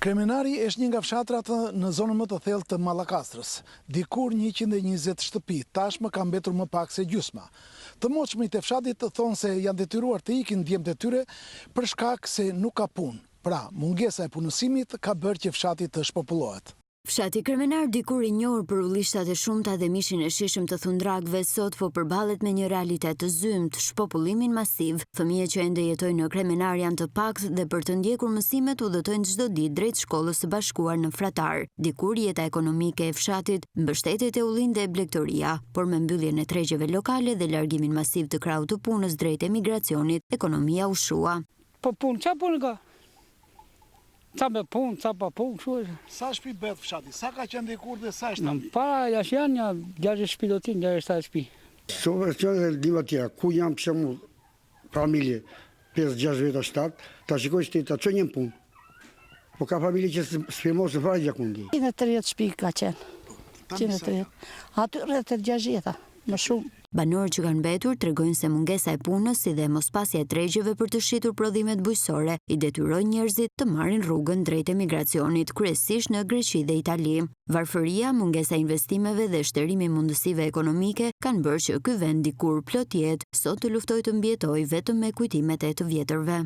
Kremenari është një nga fshatrat në zonën më të thellë të Mallakastrës. Dikur 120 shtëpi, tashmë ka mbetur më pak se gjysma. Të moshmërit e fshatit thonë se janë detyruar të ikin djemtë e tyre për shkak se nuk ka punë. Pra, mungesa e punësimit ka bërë që fshati të shpopullohet. Fshati Kremenar, dikur i njohur për ullishtat e shumta dhe mishin e shishëm të thundrakëve, sot po përballet me një realitet të zymt, shpopullimin masiv. Fëmijët që ende jetojnë në Kremenar janë të pakët dhe për të ndjekur mësimet udhëtojnë çdo ditë drejt shkollës së bashkuar në Fratar. Dikur jeta ekonomike e fshatit mbështetet e ullin dhe blegtoria, por me mbylljen e tregjeve lokale dhe largimin masiv të krahut të punës drejt emigracionit, ekonomia u shua. Po punë, çfarë punë ka? Ca me punë, ca pa punë, kështu është. Sa shtëpi bëhet fshati? Sa ka qenë dikur dhe sa është? Në para jash janë një 60 shtëpi do t'in, 67 shtëpi. Subvencione dhe lëndima tjera, ku jam për shembull familje 5-6 veta 7, ta shikoj shteti ta çojnë në punë. Po ka familje që s'firmosë fare gjakundi. 130 shtëpi ka qenë. 130. Aty rreth 60, më shumë. Banorët që kanë mbetur tregojnë se mungesa e punës si dhe mospasja e tregjeve për të shitur prodhimet bujqësore i detyrojnë njerëzit të marrin rrugën drejt emigracionit, kryesisht në Greqi dhe Itali. Varfëria, mungesa e investimeve dhe shterimi i mundësive ekonomike kanë bërë që ky vend dikur plot jetë, sot të luftojë të mbijetojë vetëm me kujtimet e të vjetërve.